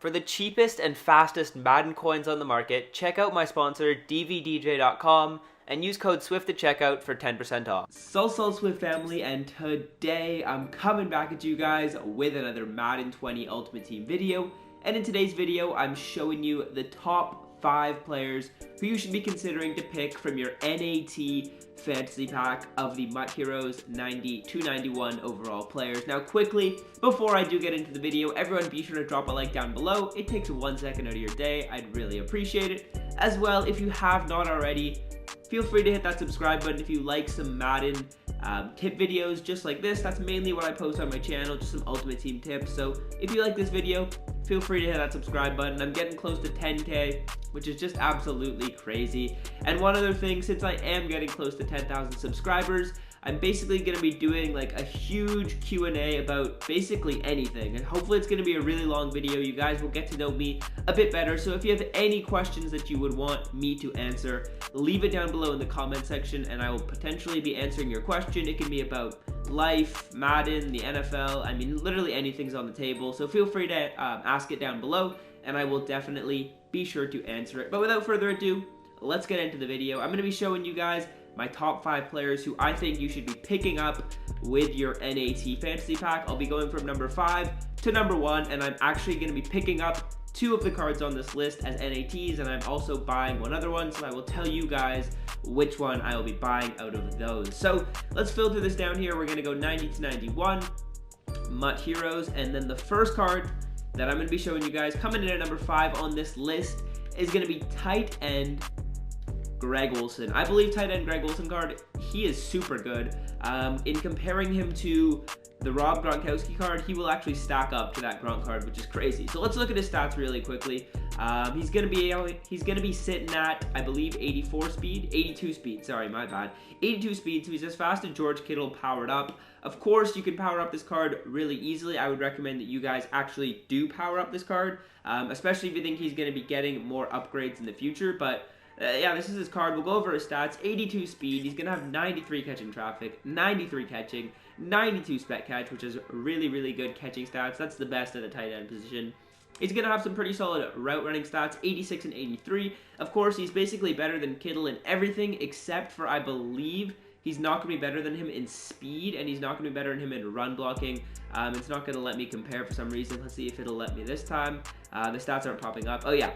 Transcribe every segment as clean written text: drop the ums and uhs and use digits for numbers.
For the cheapest and fastest Madden coins on the market, check out my sponsor dvdj.com and use code SWIFT at checkout for 10% off. So Swift family, and today I'm coming back at you guys with another Madden 20 Ultimate Team video. And in today's video, I'm showing you the top 5 players who you should be considering to pick from your NAT fantasy pack of the MUT Heroes 90 to 91 overall players. Now quickly, before I do get into the video, everyone be sure to drop a like down below. It takes 1 second out of your day. I'd really appreciate it. As well, if you have not already, feel free to hit that subscribe button if you like some Madden tip videos just like this. That's mainly what I post on my channel, just some Ultimate Team tips. So if you like this video, feel free to hit that subscribe button. I'm getting close to 10K, which is just absolutely crazy. And one other thing, since I am getting close to 10,000 subscribers, I'm basically going to be doing like a huge Q&A about basically anything. And hopefully it's going to be a really long video. You guys will get to know me a bit better. So if you have any questions that you would want me to answer, leave it down below in the comment section and I will potentially be answering your question. It can be about life, Madden, the NFL. I mean, literally anything's on the table. So feel free to ask it down below and I will definitely be sure to answer it. But without further ado, let's get into the video. I'm going to be showing you guys my top 5 players who I think you should be picking up with your NAT fantasy pack. I'll be going from number 5 to number 1, and I'm actually going to be picking up 2 of the cards on this list as NATs, and I'm also buying one other one, so I will tell you guys which one I will be buying out of those. So let's filter this down here. We're going to go 90 to 91, MUT Heroes, and then the first card that I'm going to be showing you guys coming in at number 5 on this list is going to be tight end Greg Olsen. I believe tight end Greg Olsen card, he is super good. In comparing him to the Rob Gronkowski card, he will actually stack up to that Gronk card, which is crazy. So let's look at his stats really quickly. He's gonna be sitting at, I believe, 82 speed. Sorry, my bad. 82 speed. So he's as fast as George Kittle powered up. Of course, you can power up this card really easily. I would recommend that you guys actually do power up this card, especially if you think he's gonna be getting more upgrades in the future. But yeah, this is his card. We'll go over his stats. 82 speed. He's going to have 93 catching traffic, 93 catching, 92 spec catch, which is really, really good catching stats. That's the best at the tight end position. He's going to have some pretty solid route running stats, 86 and 83. Of course, he's basically better than Kittle in everything except for, I believe, he's not going to be better than him in speed, and he's not going to be better than him in run blocking. It's not going to let me compare for some reason. Let's see if it'll let me this time. The stats aren't popping up. Oh, yeah.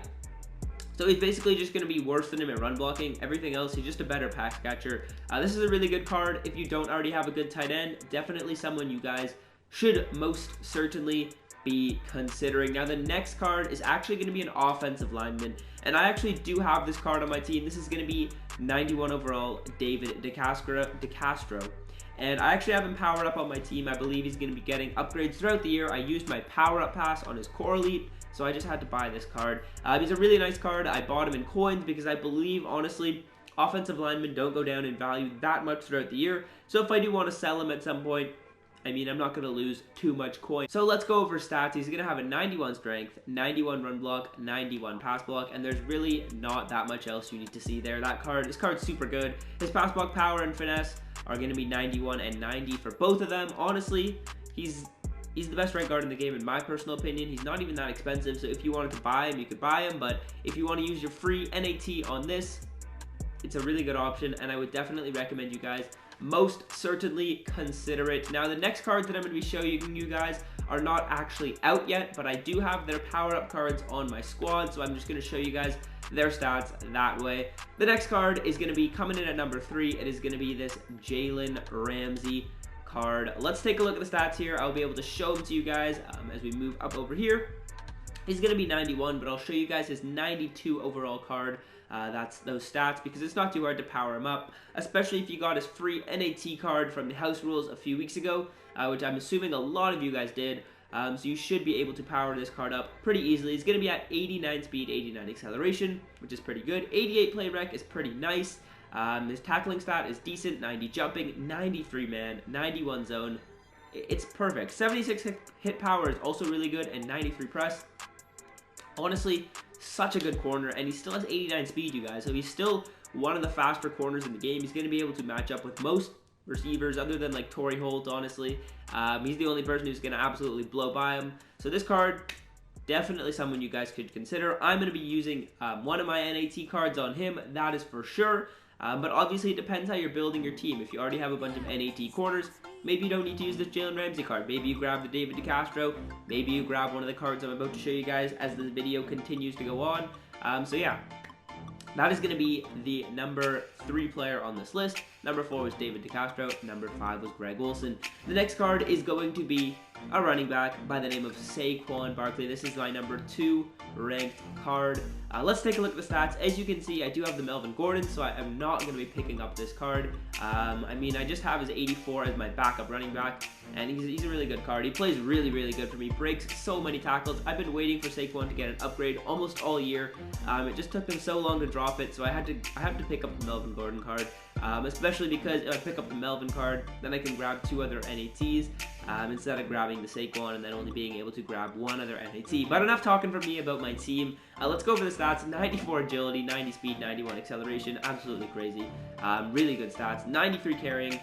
So he's basically just going to be worse than him at run blocking. Everything else, he's just a better pass catcher. This is a really good card. If you don't already have a good tight end, definitely someone you guys should most certainly be considering. Now, the next card is actually going to be an offensive lineman, and I actually do have this card on my team. This is going to be 91 overall, David Castro. And I actually have him powered up on my team. I believe he's going to be getting upgrades throughout the year. I used my power-up pass on his core elite, so I just had to buy this card. He's a really nice card. I bought him in coins because I believe, honestly, offensive linemen don't go down in value that much throughout the year. So if I do want to sell him at some point, I mean, I'm not going to lose too much coin. So let's go over stats. He's going to have a 91 strength, 91 run block, 91 pass block, and there's really not that much else you need to see there. This card's super good. His pass block power and finesse are going to be 91 and 90 for both of them. Honestly, he's the best right guard in the game in my personal opinion. He's not even that expensive, so if you wanted to buy him, you could buy him, but if you want to use your free NAT on this, it's a really good option, and I would definitely recommend you guys most certainly consider it. Now, the next cards that I'm going to be showing you guys are not actually out yet, but I do have their power-up cards on my squad, so I'm just going to show you guys their stats that way. The next card is going to be coming in at number 3. It is going to be this Jalen Ramsey card. Let's take a look at the stats here. I'll be able to show them to you guys as we move up over here. He's going to be 91, but I'll show you guys his 92 overall card. That's those stats because it's not too hard to power him up, especially if you got his free NAT card from the house rules a few weeks ago, which I'm assuming a lot of you guys did. So you should be able to power this card up pretty easily. He's going to be at 89 speed, 89 acceleration, which is pretty good. 88 play rec is pretty nice. His tackling stat is decent, 90 jumping, 93 man, 91 zone. It's perfect. 76 hit power is also really good, and 93 press. Honestly, such a good corner, and he still has 89 speed, you guys, so he's still one of the faster corners in the game. He's going to be able to match up with most receivers other than like Torrey Holt, honestly. He's the only person who's going to absolutely blow by him. So this card, definitely someone you guys could consider. I'm going to be using one of my NAT cards on him, that is for sure. But obviously it depends how you're building your team. If you already have a bunch of NAT corners, maybe you don't need to use this Jalen Ramsey card. Maybe you grab the David Castro. Maybe you grab one of the cards I'm about to show you guys as this video continues to go on. So yeah, that is going to be the number 3 player on this list. Number 4 was David Castro. Number 5 was Greg Olsen. The next card is going to be a running back by the name of Saquon Barkley. This is my number 2 ranked card. Let's take a look at the stats. As you can see, I do have the Melvin Gordon, so I am not going to be picking up this card. I mean, I just have his 84 as my backup running back, and he's a really good card. He plays really, really good for me. Breaks so many tackles. I've been waiting for Saquon to get an upgrade almost all year. It just took him so long to drop it, so I have to pick up the Melvin Gordon card. Especially because if I pick up the Melvin card, then I can grab 2 other NATs instead of grabbing the Saquon and then only being able to grab 1 other NAT. But enough talking from me about my team. Let's go over the stats. 94 agility, 90 speed, 91 acceleration. Absolutely crazy. Really good stats. 93 carrying.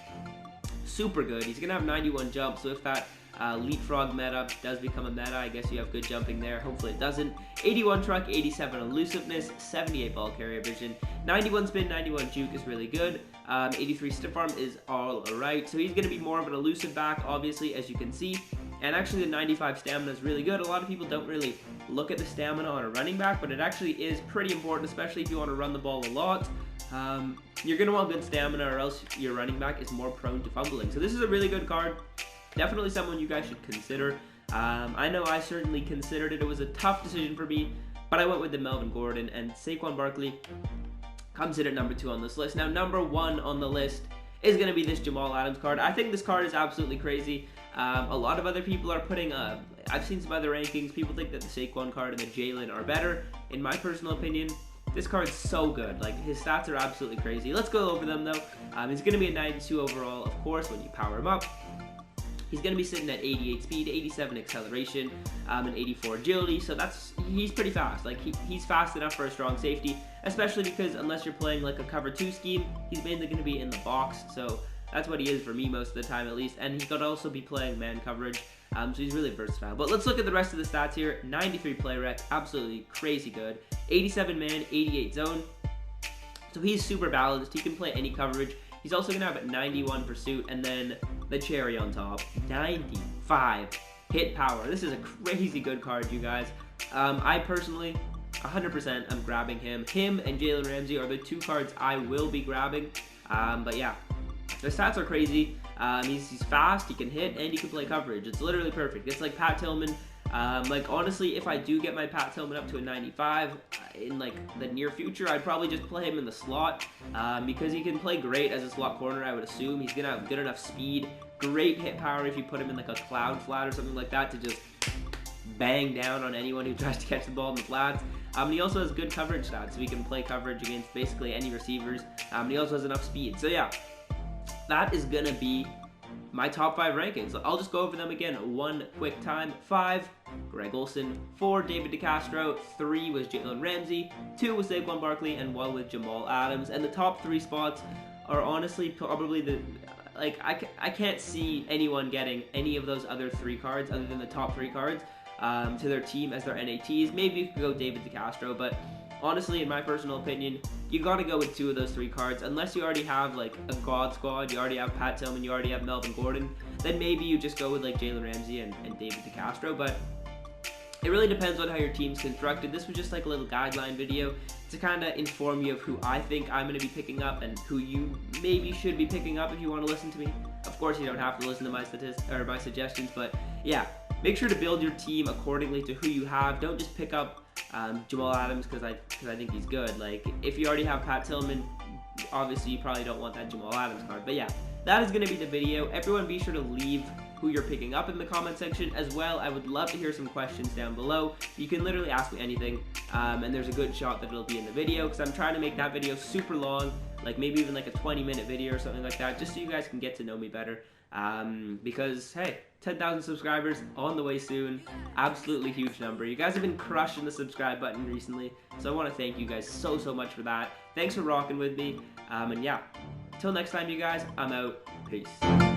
Super good. He's going to have 91 jump, so if that leapfrog meta does become a meta, I guess you have good jumping there. Hopefully it doesn't. 81 truck, 87 elusiveness, 78 ball carrier vision, 91 spin, 91 juke is really good. 83 stiff arm is all right. So he's going to be more of an elusive back, obviously, as you can see. And actually the 95 stamina is really good. A lot of people don't really look at the stamina on a running back, but it actually is pretty important, especially if you want to run the ball a lot. You're going to want good stamina, or else your running back is more prone to fumbling. So this is a really good card. Definitely someone you guys should consider. I know I certainly considered it. It was a tough decision for me, but I went with the Melvin Gordon, and Saquon Barkley comes in at number 2 on this list. Now, number 1 on the list is going to be this Jamal Adams card. I think this card is absolutely crazy. A lot of other people are putting I've seen some other rankings. People think that the Saquon card and the Jalen are better. In my personal opinion, this card's so good. Like, his stats are absolutely crazy. Let's go over them, though. He's going to be a 92 overall, of course, when you power him up. He's going to be sitting at 88 speed, 87 acceleration, and 84 agility, so he's pretty fast. Like, he's fast enough for a strong safety, especially because unless you're playing like a cover 2 scheme, he's mainly going to be in the box, so that's what he is for me most of the time at least, and he could also be playing man coverage, so he's really versatile. But let's look at the rest of the stats here. 93 play rec, absolutely crazy good. 87 man, 88 zone, so he's super balanced. He can play any coverage. He's also going to have 91 pursuit, and then the cherry on top, 95 hit power. This is a crazy good card, you guys. I personally, 100% am grabbing him. Him and Jalen Ramsey are the 2 cards I will be grabbing. But yeah, the stats are crazy. He's fast, he can hit, and he can play coverage. It's literally perfect. It's like Pat Tillman. Like, honestly, if I do get my Pat Tillman up to a 95 in like the near future, I'd probably just play him in the slot because he can play great as a slot corner. I would assume he's gonna have good enough speed, great hit power if you put him in like a cloud flat or something like that to just bang down on anyone who tries to catch the ball in the flats. He also has good coverage stats, so he can play coverage against basically any receivers. He also has enough speed. So yeah, that is gonna be my top 5 rankings. I'll just go over them again one quick time. 5, Greg Olsen. 4, David Castro. 3 was Jalen Ramsey. 2 was Saquon Barkley, and 1 was Jamal Adams. And the top 3 spots are honestly probably the, like, I can't see anyone getting any of those other 3 cards other than the top 3 cards to their team as their NATs. Maybe you could go David Castro, but honestly, in my personal opinion, you gotta go with 2 of those 3 cards. Unless you already have like a God squad, you already have Pat Tillman, you already have Melvin Gordon, then maybe you just go with like Jalen Ramsey and David Castro. But it really depends on how your team's constructed. This was just like a little guideline video to kind of inform you of who I think I'm going to be picking up and who you maybe should be picking up if you want to listen to me. Of course, you don't have to listen to my suggestions, but yeah, make sure to build your team accordingly to who you have. Don't just pick up Jamal Adams because I think he's good. Like, if you already have Pat Tillman, obviously you probably don't want that Jamal Adams card. But yeah, that is going to be the video. Everyone be sure to leave who you're picking up in the comment section as well. I would love to hear some questions down below. You can literally ask me anything, and there's a good shot that it'll be in the video because I'm trying to make that video super long, like maybe even like a 20-minute video or something like that, just so you guys can get to know me better. Because hey, 10,000 subscribers on the way soon. Absolutely huge number. You guys have been crushing the subscribe button recently, so I want to thank you guys so much for that. Thanks for rocking with me, and yeah, till next time, you guys, I'm out. Peace.